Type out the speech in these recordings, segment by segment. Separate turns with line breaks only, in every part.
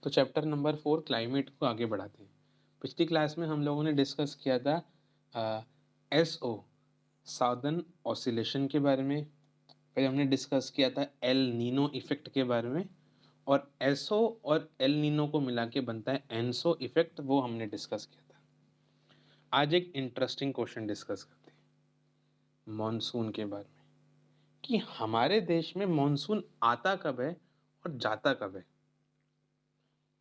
तो chapter number 4 climate को आगे बढ़ाते हैं। पिछली क्लास में हम लोगों ने डिस्कस किया था एसओ साउदर्न ऑसिलेशन के बारे में। फिर हमने डिस्कस किया था एल नीनो इफेक्ट के बारे में, और एसओ और एल नीनो को मिला के बनता है एनसो इफेक्ट, वो हमने डिस्कस किया था। आज एक इंटरेस्टिंग क्वेश्चन डिस्कस करते हैं मॉनसून के बारे में, कि हमारे देश में मॉनसून आता कब है और जाता कब है।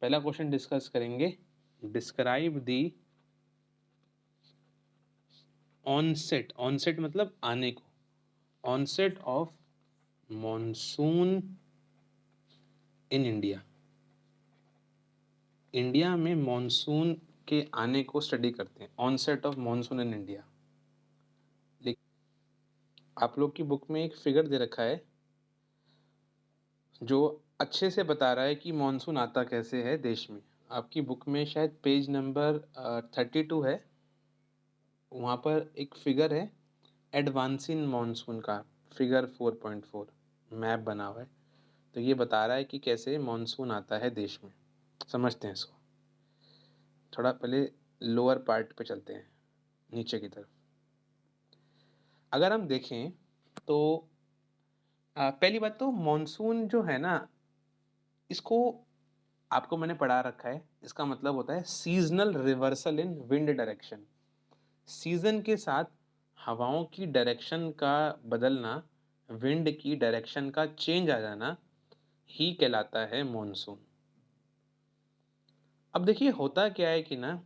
पहला क्वेश्चन डिस्कस करेंगे, डिस्क्राइब दी ऑनसेट, ऑनसेट मतलब आने को, onset of monsoon in India. India में मॉनसून के आने को स्टडी करते हैं, onset of monsoon in India. आप लोग की बुक में एक फिगर दे रखा है जो अच्छे से बता रहा है कि मॉनसून आता कैसे है देश में। आपकी बुक में शायद पेज नंबर 32 है, वहाँ पर एक फिगर है एडवांसिंग मॉनसून का, फिगर 4.4 मैप बना हुआ है। तो ये बता रहा है कि कैसे मॉनसून आता है देश में। समझते हैं इसको। थोड़ा पहले लोअर पार्ट पे चलते हैं, नीचे की तरफ। अगर हम देखें तो पहली बात तो मॉनसून जो है ना, इसको आपको मैंने पढ़ा रखा है, इसका मतलब होता है सीजनल रिवर्सल इन विंड डायरेक्शन। सीजन के साथ हवाओं की डायरेक्शन का बदलना, विंड की डायरेक्शन का चेंज आ जाना ही कहलाता है मॉनसून। अब देखिए होता क्या है कि ना,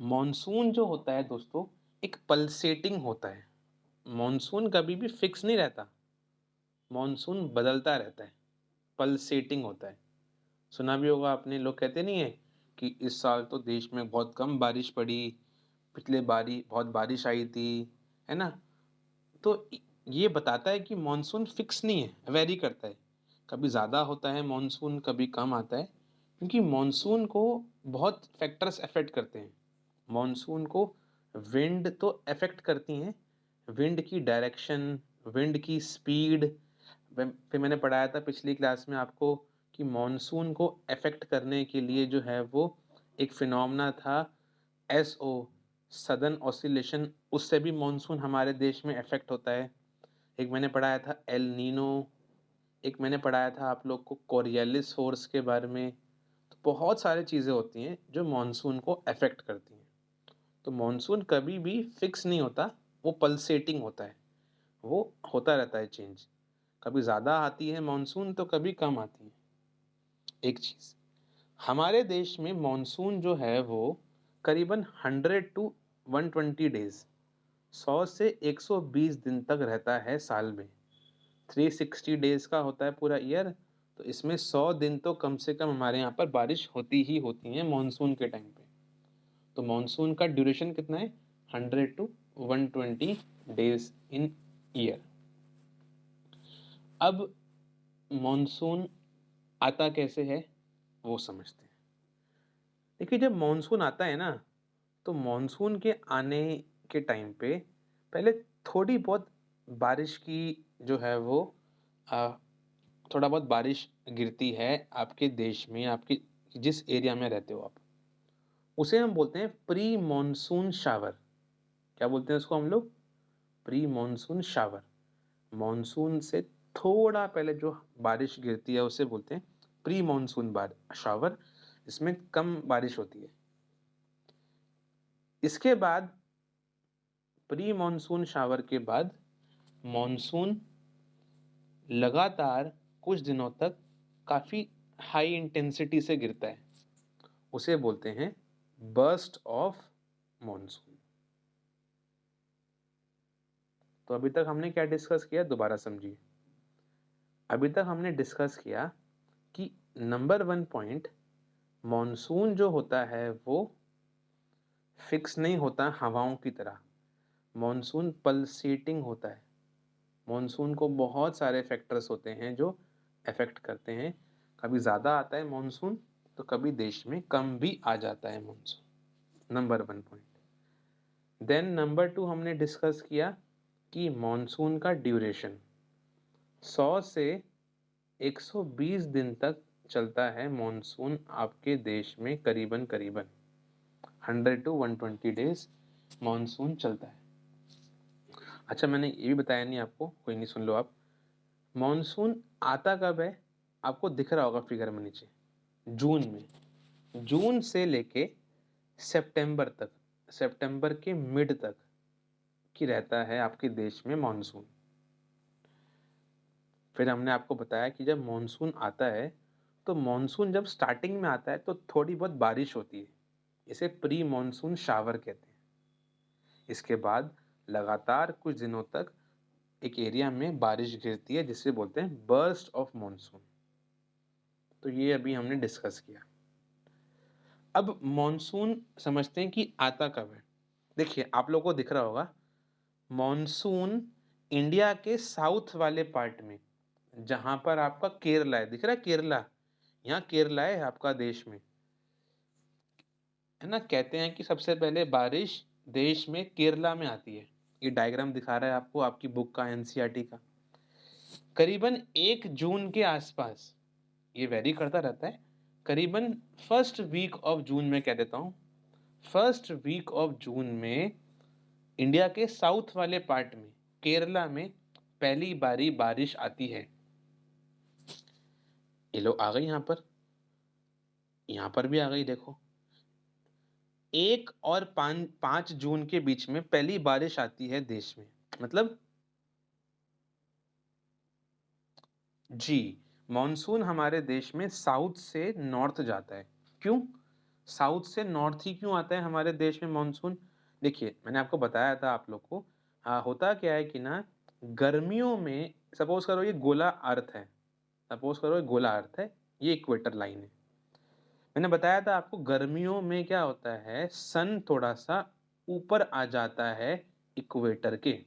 मॉनसून जो होता है दोस्तों एक पल्सेटिंग होता है। मॉनसून कभी भी फिक्स नहीं रहता, मॉनसून बदलता रहता है, पल्सेटिंग होता है। सुना भी होगा आपने, लोग कहते नहीं है कि इस साल तो देश में बहुत कम बारिश पड़ी, पिछले बारी बहुत बारिश आई थी, है ना। तो ये बताता है कि मॉनसून फिक्स नहीं है, वेरी करता है। कभी ज़्यादा होता है मॉनसून, कभी कम आता है, क्योंकि मॉनसून को बहुत फैक्टर्स अफेक्ट करते हैं। मॉनसून को विंड तो अफेक्ट करती हैं, विंड की डायरेक्शन, विंड की स्पीड। फिर मैंने पढ़ाया था पिछली क्लास में आपको कि मॉनसून को अफेक्ट करने के लिए जो है वो एक फिनोमेना था एसओ, सदर्न ऑसिलेशन, उससे भी मॉनसून हमारे देश में अफेक्ट होता है। एक मैंने पढ़ाया था एल नीनो, एक मैंने पढ़ाया था आप लोग को कोरियलिस फोर्स के बारे में। तो बहुत सारी चीज़ें होती हैं जो मॉनसून को अफेक्ट करती हैं। तो मॉनसून कभी भी फिक्स नहीं होता, वो पल्सेटिंग होता है, वो होता रहता है चेंज। कभी ज़्यादा आती है मॉनसून तो कभी कम आती है। एक चीज़, हमारे देश में मॉनसून जो है वो करीबन 100 टू 120 डेज, 100 से 120 दिन तक रहता है साल में। 360 डेज का होता है पूरा ईयर, तो इसमें 100 दिन तो कम से कम हमारे यहाँ पर बारिश होती ही होती है मॉनसून के टाइम पे। तो मॉनसून का ड्यूरेशन कितना है, 100 टू 120 डेज इन ईयर। अब मॉनसून आता कैसे है वो समझते हैं। देखिए जब मॉनसून आता है ना, तो मॉनसून के आने के टाइम पे पहले थोड़ी बहुत बारिश की जो है वो आ, थोड़ा बहुत बारिश गिरती है आपके देश में, आपके जिस एरिया में रहते हो आप, उसे हम बोलते हैं प्री मॉनसून शावर। क्या बोलते हैं उसको हम लोग, प्री मॉनसून शावर। मॉनसून से थोड़ा पहले जो बारिश गिरती है उसे बोलते हैं प्री मॉनसून शावर, इसमें कम बारिश होती है। इसके बाद प्री मॉनसून शावर के बाद मॉनसून लगातार कुछ दिनों तक काफ़ी हाई इंटेंसिटी से गिरता है, उसे बोलते हैं बर्स्ट ऑफ मॉनसून। तो अभी तक हमने क्या डिस्कस किया, दोबारा समझिए। अभी तक हमने डिस्कस किया कि नंबर 1 पॉइंट, मॉनसून जो होता है वो फिक्स नहीं होता हवाओं की तरह, मॉनसून पल्सेटिंग होता है। मॉनसून को बहुत सारे फैक्टर्स होते हैं जो अफेक्ट करते हैं। कभी ज़्यादा आता है मॉनसून तो कभी देश में कम भी आ जाता है monsoon, number 1 point. Then number 2 हमने डिस्कस किया कि मॉनसून का ड्यूरेशन 100 से 120 दिन तक चलता है मॉनसून आपके देश में करीबन 100 to 120 डेज मॉनसून चलता है। अच्छा, मैंने ये भी बताया नहीं आपको, कोई नहीं, सुन लो आप। मॉनसून आता कब है? आपको दिख रहा होगा फिगर में नीचे, जून में। जून से लेके सितंबर तक, सितंबर के मिड तक की रहता है आपके देश में मॉनसून। फिर हमने आपको बताया कि जब मॉनसून आता है, तो मॉनसून जब स्टार्टिंग में आता है तो थोड़ी बहुत बारिश होती है, इसे प्री मॉनसून शावर कहते हैं। इसके बाद लगातार कुछ दिनों तक एक एरिया में बारिश गिरती है, जिसे बोलते हैं बर्स्ट ऑफ मॉनसून। तो ये अभी हमने डिस्कस किया। अब मॉनसून समझते हैं कि आता कब है। देखिए, आप लोगों को दिख रहा होगा मॉनसून इंडिया के साउथ वाले पार्ट में, जहां पर आपका केरला है, दिख रहा है केरला, यहाँ केरला है आपका देश में, है ना। कहते हैं कि सबसे पहले बारिश देश में केरला में आती है। ये डायग्राम दिखा रहा है आपको आपकी बुक का, एनसीईआरटी का। करीबन 1 जून के आसपास, ये वेरी करता रहता है, करीबन फर्स्ट वीक ऑफ जून में कह देता हूँ, फर्स्ट वीक ऑफ जून में इंडिया के साउथ वाले पार्ट में, केरला में पहली बारी बारिश आती है। ये लो आ गई, यहाँ पर भी आ गई। देखो, 1 और 5 जून के बीच में पहली बारिश आती है देश में। मतलब जी, मॉनसून हमारे देश में साउथ से नॉर्थ जाता है। क्यों साउथ से नॉर्थ ही क्यों आता है हमारे देश में मॉनसून? देखिए, मैंने आपको बताया था आप लोग को, होता क्या है कि ना, गर्मियों में सपोज करो ये गोला अर्थ है, सपोज करो ये गोला अर्थ है, ये इक्वेटर लाइन है। मैंने बताया था आपको गर्मियों में क्या होता है, सन थोड़ा सा ऊपर आ जाता है इक्वेटर के,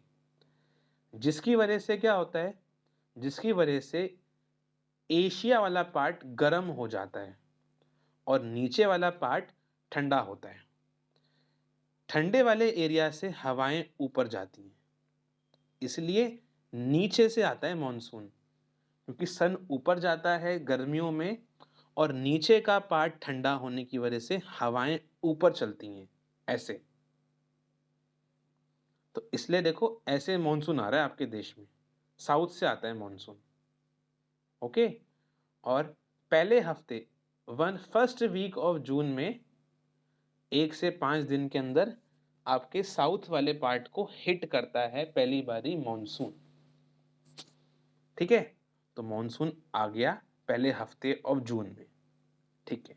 जिसकी वजह से क्या होता है, जिसकी वजह से एशिया वाला पार्ट गर्म हो जाता है और नीचे वाला पार्ट ठंडा होता है। ठंडे वाले एरिया से हवाएं ऊपर जाती हैं, इसलिए नीचे से आता है मॉनसून, क्योंकि सन ऊपर जाता है गर्मियों में और नीचे का पार्ट ठंडा होने की वजह से हवाएं ऊपर चलती हैं ऐसे। तो इसलिए देखो, ऐसे मॉनसून आ रहा है आपके देश में, साउथ से आता है मॉनसून। ओके। और पहले हफ्ते, फर्स्ट वीक ऑफ जून में 1 से 5 दिन के अंदर आपके साउथ वाले पार्ट को हिट करता है पहली बारी मॉनसून। ठीक है, तो मॉनसून आ गया पहले हफ्ते ऑफ जून में। ठीक है,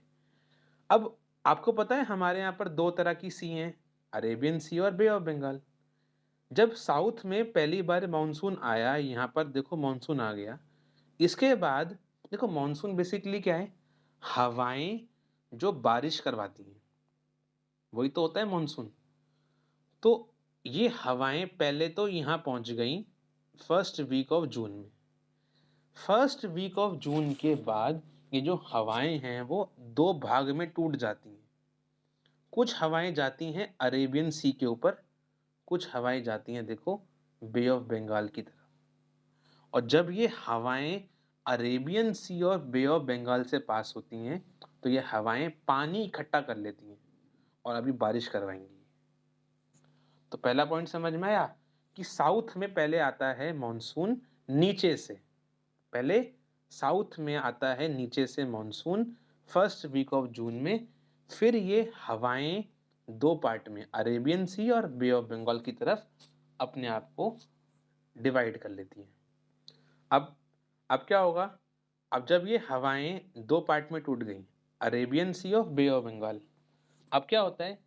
अब आपको पता है हमारे यहाँ पर 2 तरह की सी हैं, अरेबियन सी और बे ऑफ बंगाल। जब साउथ में पहली बार मॉनसून आया, यहाँ पर देखो मॉनसून आ गया, इसके बाद देखो मॉनसून बेसिकली क्या है, हवाएं जो बारिश करवाती हैं, वही तो होता है मॉनसून। तो ये हवाएं पहले तो यहाँ पहुंच गई फर्स्ट वीक ऑफ जून में। फर्स्ट वीक ऑफ जून के बाद ये जो हवाएं हैं वो 2 भाग में टूट जाती हैं। कुछ हवाएं जाती हैं अरेबियन सी के ऊपर, कुछ हवाएं जाती हैं देखो बे ऑफ बंगाल की तरफ। और जब ये हवाएं अरेबियन सी और बे ऑफ बंगाल से पास होती हैं, तो ये हवाएं पानी इकट्ठा कर लेती हैं और अभी बारिश करवाएंगी। तो पहला पॉइंट समझ में आया कि साउथ में पहले आता है मॉनसून नीचे से, पहले साउथ में आता है नीचे से monsoon first week of June में। फिर ये हवाएं 2 पार्ट में, अरेबियन सी और बे ऑफ बंगाल की तरफ अपने आप को डिवाइड कर लेती हैं। अब क्या होगा, अब जब ये हवाएं 2 पार्ट में टूट गई, अरेबियन सी और बे ऑफ बंगाल, अब क्या होता है,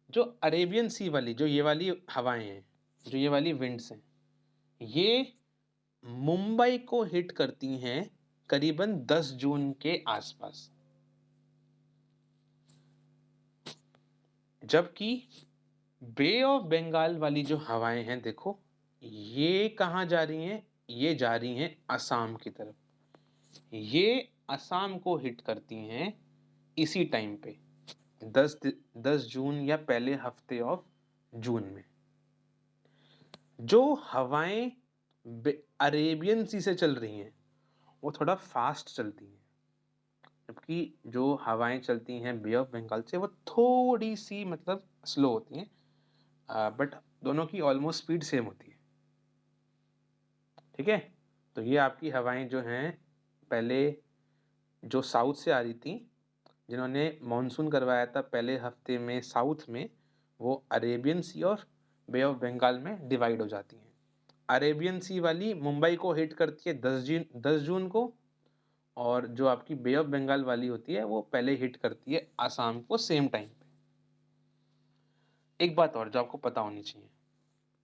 जो अरेबियन सी वाली, जो ये वाली हवाएं हैं, जो ये वाली विंड्स हैं, ये मुंबई को हिट करती हैं करीबन 10 जून के आसपास। जबकि बे ऑफ बंगाल वाली जो हवाएं हैं देखो, ये कहाँ जा रही हैं, ये जा रही हैं असम की तरफ। ये असम को हिट करती हैं इसी टाइम पे, 10 जून या पहले हफ्ते ऑफ जून में। जो हवाएं अरेबियन सी से चल रही हैं वो थोड़ा फास्ट चलती हैं, जबकि जो हवाएं चलती हैं बे ऑफ बंगाल से वो थोड़ी सी मतलब स्लो होती हैं, बट दोनों की ऑलमोस्ट स्पीड सेम होती है। ठीक है, तो ये आपकी हवाएं जो हैं पहले जो साउथ से आ रही थी, जिन्होंने मॉनसून करवाया था पहले हफ्ते में साउथ में, वो अरेबियन सी और बे ऑफ बंगाल में डिवाइड हो जाती हैं। अरेबियन सी वाली मुंबई को हिट करती है 10 जून को, और जो आपकी बे ऑफ बंगाल वाली होती है वो पहले हिट करती है आसाम को सेम टाइम पे। एक बात और जो आपको पता होनी चाहिए,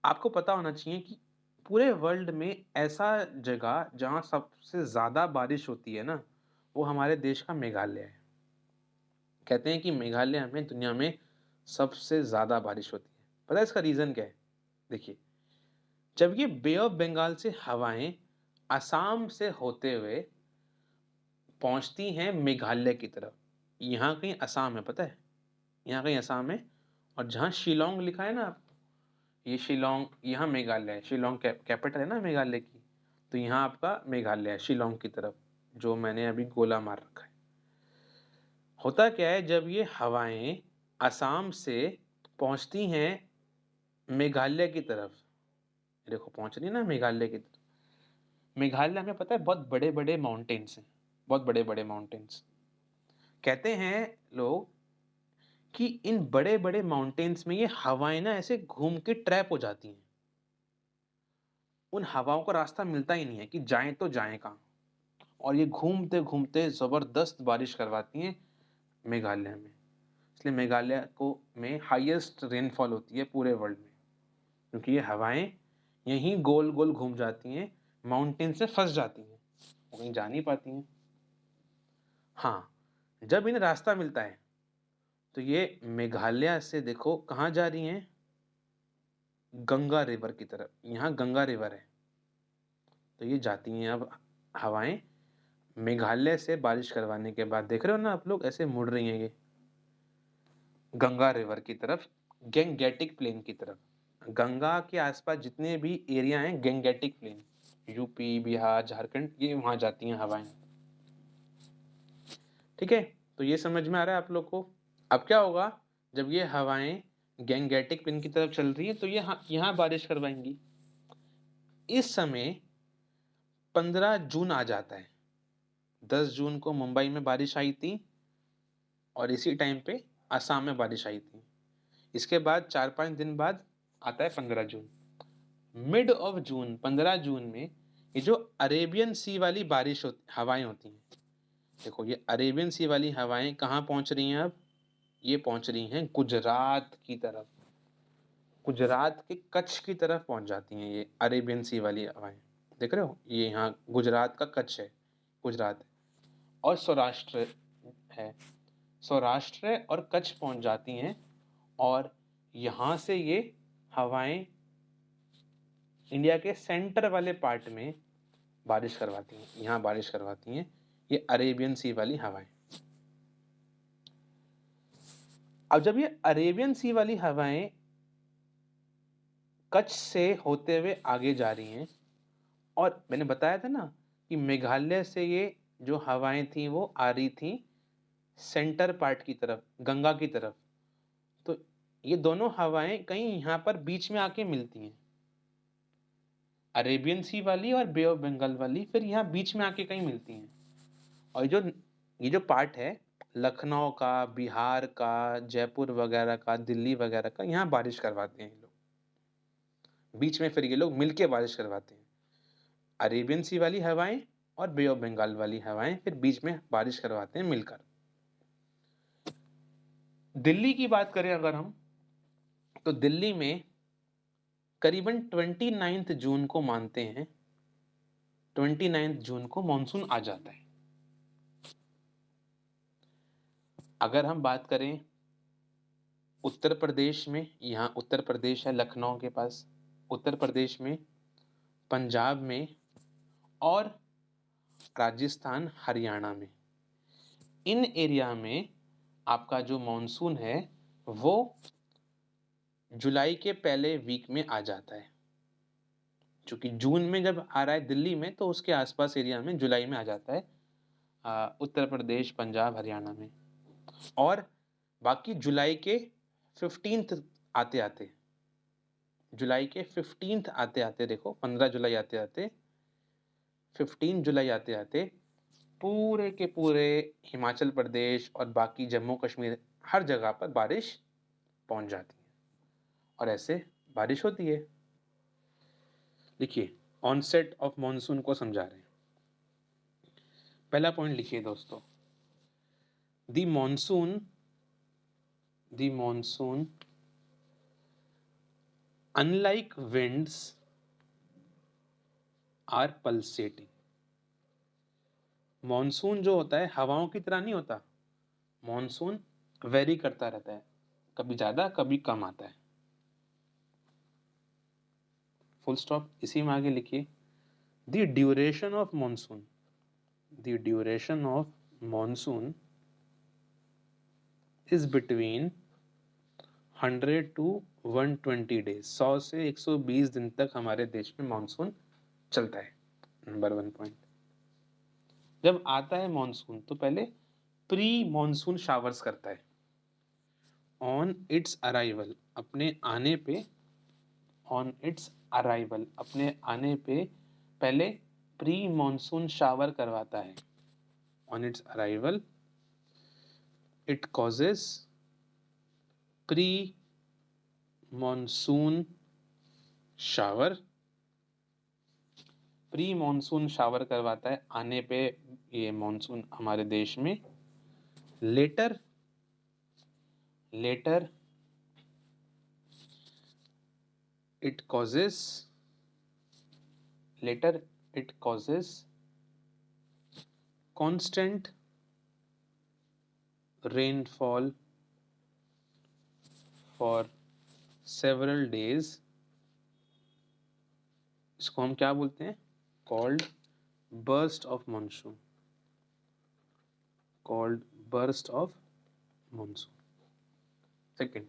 आपको पता होना चाहिए कि पूरे वर्ल्ड में ऐसा जगह जहाँ सबसे ज़्यादा बारिश होती है ना, वो हमारे देश का मेघालय है। कहते हैं कि मेघालय में दुनिया में सबसे ज़्यादा बारिश होती है। पता है इसका रीज़न क्या है? देखिए, जब ये बे ऑफ बंगाल से हवाएं असम से होते हुए पहुंचती हैं मेघालय की तरफ, यहाँ कहीं असम है, पता है? यहाँ कहीं असम है, और जहाँ शिलोंग लिखा है ना आपको, ये शिलोंग, यहाँ मेघालय है। शिलोंग कैपिटल है ना मेघालय की, तो यहाँ आपका मेघालय है शिलोंग की तरफ, जो मैंने अभी गोला मार रखा है। होता क्या है, जब ये हवाएं असम से पहुंचती हैं मेघालय की तरफ, देखो पहुंच रही है ना मेघालय की तरफ। मेघालय में पता है बहुत बड़े बड़े माउंटेन्स हैं, बहुत बड़े बड़े माउंटेन्स। कहते हैं लोग कि इन बड़े बड़े माउंटेन्स में ये हवाएं ना ऐसे घूम के ट्रैप हो जाती हैं। उन हवाओं का रास्ता मिलता ही नहीं है कि जाएं तो जाएं कहाँ, और ये घूमते घूमते जबरदस्त बारिश करवाती हैं मेघालय में। इसलिए मेघालय को में हाईएस्ट रेनफॉल होती है पूरे वर्ल्ड में, क्योंकि ये हवाएं यहीं गोल गोल घूम जाती हैं, माउंटेन से फंस जाती हैं, वो कहीं जा नहीं पाती हैं। हाँ, जब इन्हें रास्ता मिलता है तो ये मेघालय से देखो कहाँ जा रही हैं, गंगा रिवर की तरफ। यहाँ गंगा रिवर है, तो ये जाती हैं अब हवाएं मेघालय से बारिश करवाने के बाद। देख रहे हो ना आप लोग, ऐसे मुड़ रही हैं ये गंगा रिवर की तरफ, गैंगेटिक प्लेन की तरफ। गंगा के आसपास जितने भी एरिया हैं Gangetic plain, UP, Bihar, Jharkhand, ये वहां जाती हैं हवाएं। ठीक है, तो ये समझ में आ रहा है आप लोग को? अब क्या होगा, जब ये हवाएं गैंगेटिक प्लेन की तरफ चल रही है तो ये यहाँ बारिश करवाएंगी। इस समय 15 जून आ जाता है। 10 जून को मुंबई में बारिश आई थी, और इसी टाइम पे असम में बारिश आई थी। इसके बाद 4-5 दिन बाद आता है 15 जून। मिड ऑफ जून, 15 जून में ये जो अरेबियन सी वाली हवाएं होती हैं, देखो ये अरेबियन सी वाली हवाएं कहाँ पहुंच रही हैं अब, ये पहुंच रही हैं गुजरात की तरफ। गुजरात के कच्छ की तरफ पहुंच जाती हैं ये अरेबियन सी वाली हवाएं। देख रहे हो, ये यहाँ गुजरात का कच्छ है, गुजरात है, और सौराष्ट्र है। सौराष्ट्र और कच्छ पहुंच जाती हैं, और यहाँ से ये हवाएं इंडिया के सेंटर वाले पार्ट में बारिश करवाती हैं, यहाँ बारिश करवाती हैं ये अरेबियन सी वाली हवाएं। अब जब ये अरेबियन सी वाली हवाएं कच्छ से होते हुए आगे जा रही हैं, और मैंने बताया था ना कि मेघालय से ये जो हवाएं थी वो आ रही थी सेंटर पार्ट की तरफ, गंगा की तरफ, तो ये दोनों हवाएं कहीं यहाँ पर बीच में आके मिलती हैं, अरेबियन सी वाली और बे ऑफ बंगाल वाली, फिर यहाँ बीच में आके कहीं मिलती हैं। और ये जो पार्ट है लखनऊ का, बिहार का, जयपुर वगैरह का, दिल्ली वगैरह का, यहाँ बारिश करवाते हैं ये लोग। बीच में फिर ये लोग मिलके बारिश करवाते हैं, अरेबियन सी वाली हवाएं और बे ऑफ बंगाल वाली हवाएं फिर बीच में बारिश करवाते हैं मिलकर। दिल्ली की बात करें अगर हम, तो दिल्ली में करीबन 29 जून को मानते हैं, 29 जून को मॉनसून आ जाता है। अगर हम बात करें उत्तर प्रदेश में, यहाँ उत्तर प्रदेश है लखनऊ के पास, उत्तर प्रदेश में, पंजाब में, और राजस्थान, हरियाणा में, इन एरिया में आपका जो मॉनसून है वो जुलाई के पहले वीक में आ जाता है। क्योंकि जून में जब आ रहा है दिल्ली में, तो उसके आसपास एरिया में जुलाई में आ जाता है। उत्तर प्रदेश, पंजाब, हरियाणा में। और बाकी जुलाई के 15th आते-आते, जुलाई के 15th आते-आते देखो 15 जुलाई आते-आते, 15 जुलाई आते-आते पूरे के पूरे हिमाचल प्रदेश और बाकी जम्मू कश्मीर हर जगह पर बारिश पहुंच जाती है और ऐसे बारिश होती है। देखिए ऑनसेट ऑफ मॉनसून को समझा रहे हैं। पहला पॉइंट लिखिए दोस्तों, the monsoon unlike winds are pulsating. Monsoon जो होता है हवाओं की तरह नहीं होता, मॉनसून वेरी करता रहता है, कभी ज्यादा कभी कम आता है। Full stop. इसी में आगे लिखिए, the duration of monsoon, the duration of monsoon is between 100 to 120 days. 100 से 120 दिन तक हमारे देश में मॉनसून चलता है। Number 1 point. जब आता है मॉनसून तो पहले प्री मॉनसून शावर्स करता है। ऑन इट्स अराइवल, अपने आने पे, ऑन इट्स अराइवल, अपने आने पे पहले प्री मॉनसून शावर करवाता है। On its arrival it causes pre monsoon shower, pre monsoon shower करवाता है आने पे ये मॉनसून हमारे देश में। Later it causes constant rainfall for several days. इसको हम क्या बोलते हैं? Called burst of monsoon, called burst of monsoon. Second,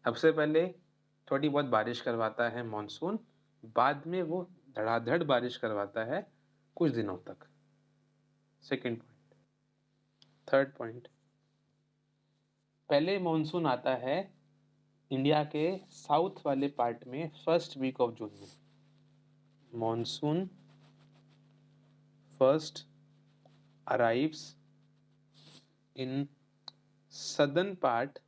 सबसे पहले थोड़ी बहुत बारिश करवाता है मॉनसून, बाद में वो धड़ाधड़ बारिश करवाता है कुछ दिनों तक। Second point. थर्ड पॉइंट, पहले मॉनसून आता है इंडिया के साउथ वाले पार्ट में फर्स्ट वीक ऑफ जून में। Monsoon first arrives in southern part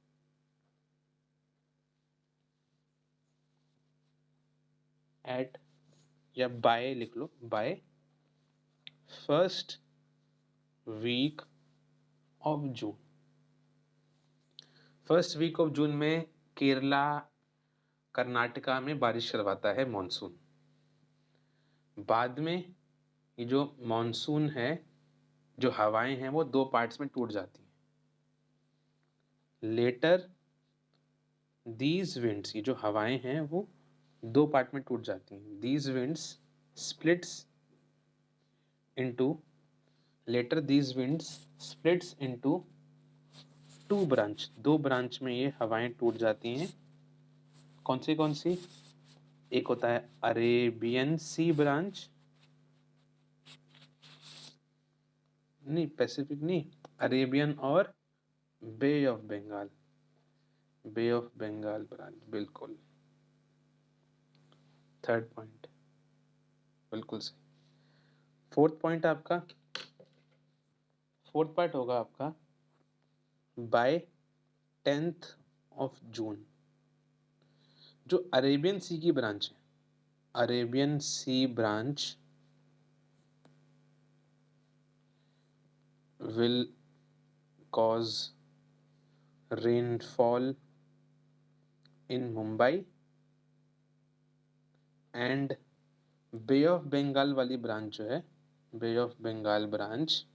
at, या बाय लिख लो, by first week of June. First week of June में केरला कर्नाटका में बारिश करवाता है मॉनसून। बाद में ये जो मॉनसून है, जो हवाएं हैं वो दो पार्ट्स में टूट जाती हैं। लेटर दीज विंड्स, ये जो हवाएं हैं वो दो पार्ट में टूट जाती हैं। These winds splits into, later these winds splits into two branch, दो ब्रांच में ये हवाएं टूट जाती हैं। कौन सी? एक होता है अरेबियन सी ब्रांच, नहीं पैसिफिक नहीं, अरेबियन और Bay of Bengal, Bay of Bengal branch, बिल्कुल। थर्ड पॉइंट बिल्कुल सही। फोर्थ पॉइंट आपका, फोर्थ पार्ट होगा आपका बाय 10th ऑफ जून। जो अरेबियन सी की ब्रांच है, Arabian Sea branch will cause rainfall in Mumbai and Bay of Bengal वाली ब्रांच जो है, Bay of Bengal branch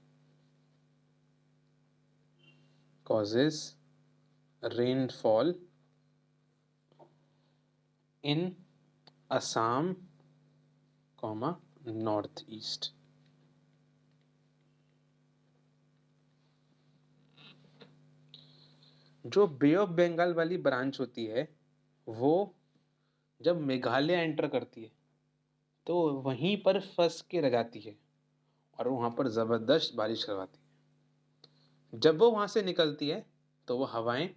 causes rainfall in Assam, north east. जो बे ऑफ बंगाल वाली ब्रांच होती है वो जब मेघालय एंटर करती है तो वहीं पर फंस के रह जाती है और वहाँ पर ज़बरदस्त बारिश करवाती है। जब वो वहाँ से निकलती है तो वो हवाएं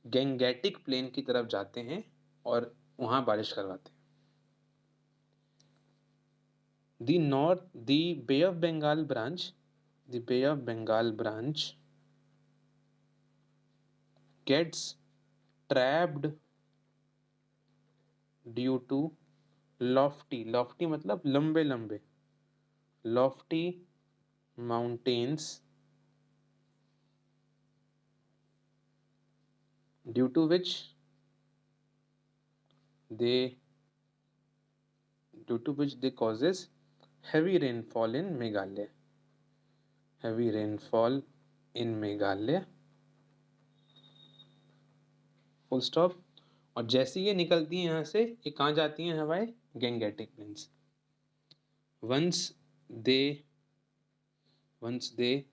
गैंगेटिक प्लेन की तरफ जाते हैं और वहाँ बारिश करवाते हैं। The Bay of Bengal branch, the Bay of Bengal branch gets trapped due to lofty मतलब लंबे लंबे, lofty mountains due to which they causes heavy rainfall in Meghalaya. Heavy rainfall in Meghalaya. Full stop. और जैसे ये निकलती हैं यहाँ से, ये कहाँ जाती हैं हवाएं? Gangetic plains. once they once they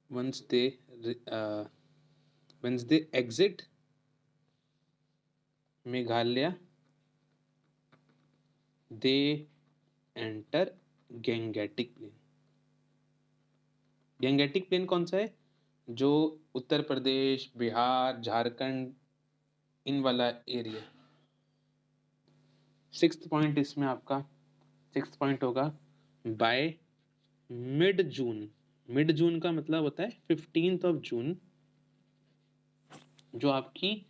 once they uh, once they exit Meghalaya, they enter Gangetic plain. Gangetic plain कौन सा है? जो उत्तर प्रदेश, बिहार, झारखंड, इन वाला एरिया। सिक्स्थ पॉइंट इसमें आपका, सिक्स्थ पॉइंट होगा बाय मिड जून। मिड जून का मतलब होता है 15th of जून, जो आपकी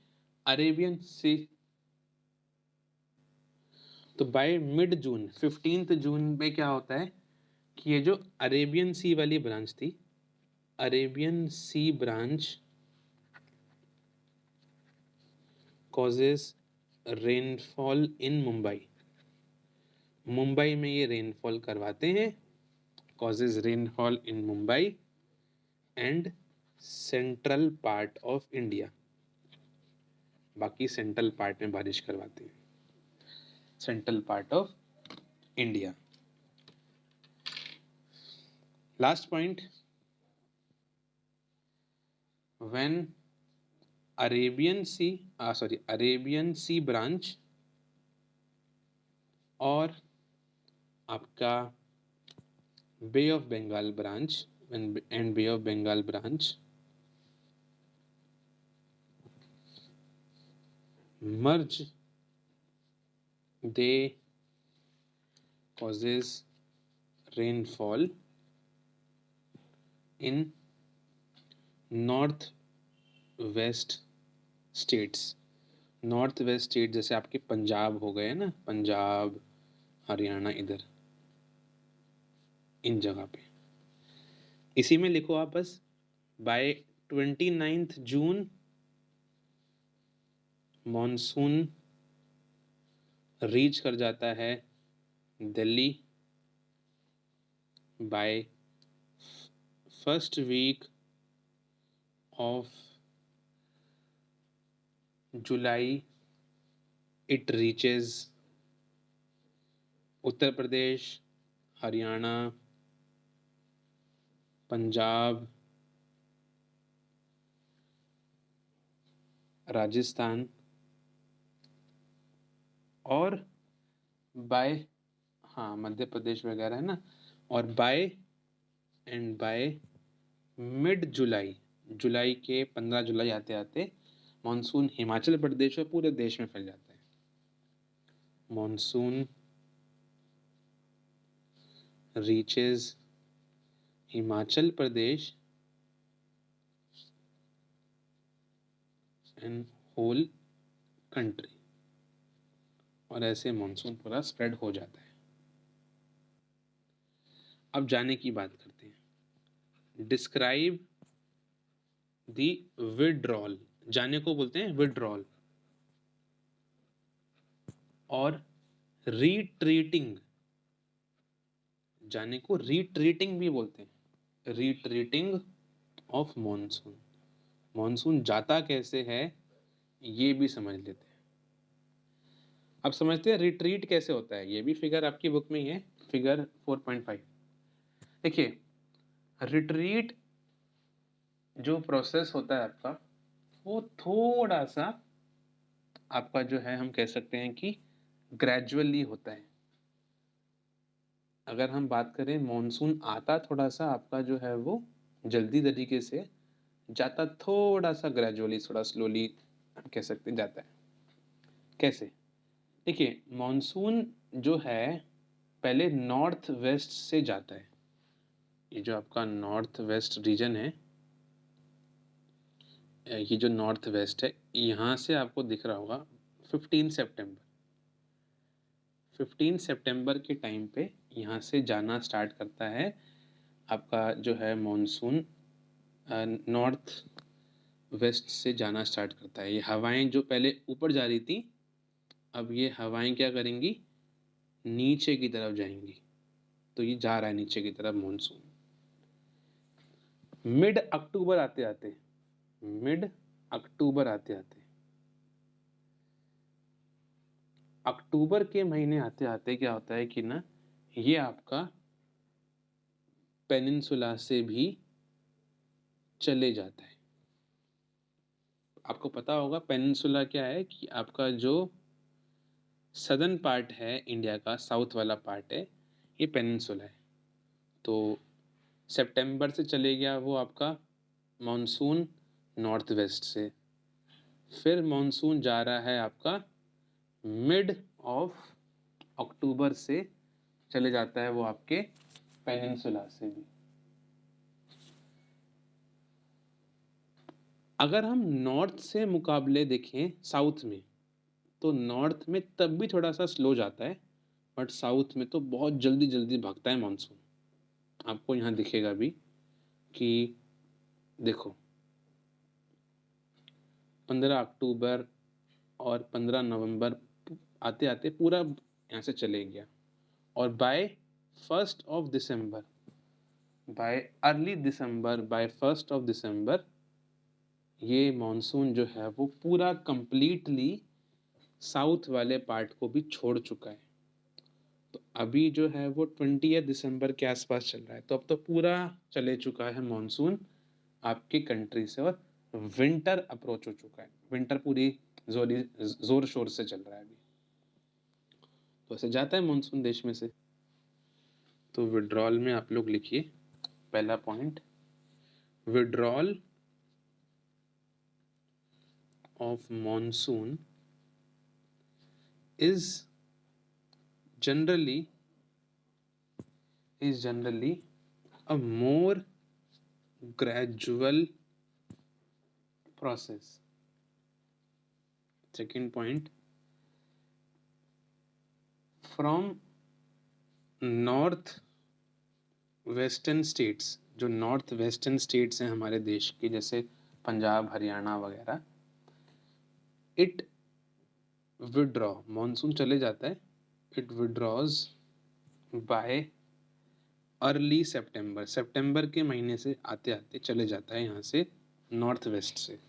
अरेबियन सी। तो बाय मिड जून, 15th जून में क्या होता है कि ये जो अरेबियन सी वाली ब्रांच थी, Arabian Sea branch causes rainfall in Mumbai. Mumbai में ये रेनफॉल करवाते हैं, causes rainfall in Mumbai and central part of India. बाकी सेंट्रल पार्ट में बारिश करवाते हैं, central part of India. Last point, when Arabian Sea branch और आपका Bay of Bengal branch and Bay of Bengal branch merge, they causes rainfall in north west states. North west state जैसे आपके पंजाब हो गए ना, पंजाब, हरियाणा, इधर इन जगह पे। इसी में लिखो आप बस, बाय 29th जून मॉनसून रीच कर जाता है Delhi. By first week of July it reaches Uttar Pradesh, Haryana, Punjab, Rajasthan और बाय, हाँ, मध्य प्रदेश वगैरह है ना। और बाय मिड जुलाई, जुलाई के 15 जुलाई आते आते मॉनसून हिमाचल प्रदेश और पूरे देश में फैल जाता है। Monsoon reaches Himachal Pradesh and whole country, और ऐसे मॉनसून पूरा स्प्रेड हो जाता है। अब जाने की बात करते हैं। डिस्क्राइब दी विड्रॉल, जाने को बोलते हैं विड्रॉल, और रिट्रीटिंग, जाने को रिट्रीटिंग भी बोलते हैं। रिट्रीटिंग ऑफ मॉनसून, मॉनसून जाता कैसे है ये भी समझ लेते हैं। अब समझते हैं रिट्रीट कैसे होता है। ये भी फिगर आपकी बुक में ही है, फिगर 4.5। देखिए, रिट्रीट जो प्रोसेस होता है आपका, वो थोड़ा सा आपका जो है, हम कह सकते हैं कि ग्रेजुअली होता है। अगर हम बात करें मॉनसून आता थोड़ा-सा आपका जो है वो जल्दी तरीके से, जाता थोड़ा-सा ग्रेजुअली, थोड़ा स्लोली कह सकते हैं जाता है। कैसे? देखिए मॉनसून जो है पहले नॉर्थ वेस्ट से जाता है। ये जो आपका नॉर्थ वेस्ट रीजन है, ये जो नॉर्थ वेस्ट है, यहाँ से आपको दिख रहा होगा 15 सितंबर। 15 सितंबर के टाइम पे यहाँ से जाना स्टार्ट करता है आपका जो है मॉनसून, नॉर्थ वेस्ट से जाना स्टार्ट करता है। ये हवाएं जो पहले ऊपर जा रही थी, अब ये हवाएं क्या करेंगी, नीचे की तरफ जाएंगी। तो ये जा रहा है नीचे की तरफ मॉनसून। मिड अक्टूबर आते आते, मिड अक्टूबर आते आते, अक्टूबर के महीने आते आते क्या होता है कि ना, ये आपका पेनिनसुला से भी चले जाता है। आपको पता होगा पेनिनसुला क्या है, कि आपका जो सदर्न पार्ट है इंडिया का, साउथ वाला पार्ट है, ये पेनिनसुला है। तो सितंबर से चले गया वो आपका मॉनसून नॉर्थ वेस्ट से, फिर मॉनसून जा रहा है आपका मिड ऑफ अक्टूबर से, चले जाता है वो आपके पेनिनसुला से भी। अगर हम नॉर्थ से मुकाबले देखें साउथ में, तो नॉर्थ में तब भी थोड़ा सा स्लो जाता है, बट साउथ में तो बहुत जल्दी जल्दी भागता है मॉनसून। आपको यहाँ दिखेगा भी कि देखो 15 अक्टूबर और 15 नवंबर आते आते पूरा यहाँ से चले गया, और by 1 December, by early December, by 1 December ये मॉनसून जो है वो पूरा कंप्लीटली साउथ वाले पार्ट को भी छोड़ चुका है। तो अभी जो है वो 20 दिसंबर के आसपास चल रहा है, तो अब तो पूरा चले चुका है मॉनसून आपकी कंट्री से, और विंटर अप्रोच हो चुका है। विंटर पूरी जोर शोर से चल रहा है अभी। तो ऐसे जाता है मॉनसून देश में से। तो विड्रॉल में आप लोग लिखिए पहला point, withdrawal of monsoon is generally a more gradual process. Second point, from north western states, जो नॉर्थ वेस्टर्न स्टेट्स हैं हमारे देश के, जैसे पंजाब, हरियाणा वगैरह, इट विड्रॉ, मॉनसून चले जाता है, इट विड्रॉज बाय अर्ली सितंबर, सितंबर के महीने से आते आते चले जाता है यहाँ से नॉर्थ वेस्ट से,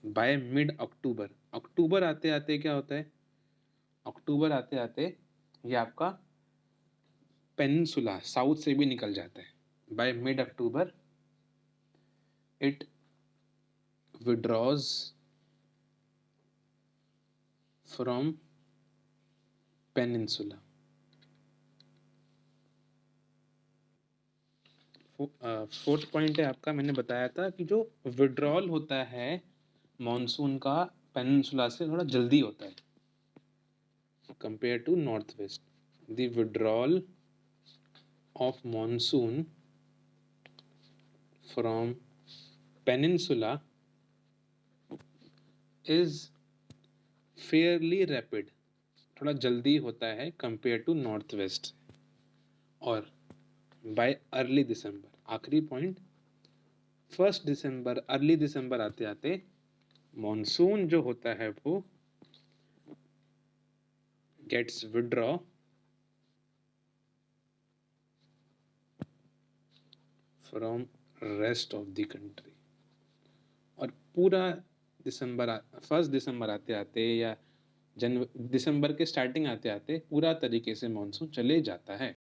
बाय मिड अक्टूबर। अक्टूबर आते आते क्या होता है, अक्टूबर आते आते ये आपका पेनिनसुला साउथ से भी निकल जाता है। By mid October it withdraws from peninsula. Fourth point है आपका, मैंने बताया था कि जो विड्रॉल होता है मॉनसून का पेनिनसुला से थोड़ा जल्दी होता है compare to north west. The withdrawal of monsoon from peninsula is fairly rapid, थोड़ा जल्दी होता है कंपेयर टू नॉर्थ वेस्ट। और बाय अर्ली दिसंबर, आखिरी पॉइंट, 1 दिसंबर, अर्ली दिसंबर आते आते मॉनसून जो होता है वो gets withdraw from rest of the country. और पूरा 1 दिसंबर आते आते, या दिसंबर के स्टार्टिंग आते आते पूरा तरीके से मॉनसून चले जाता है।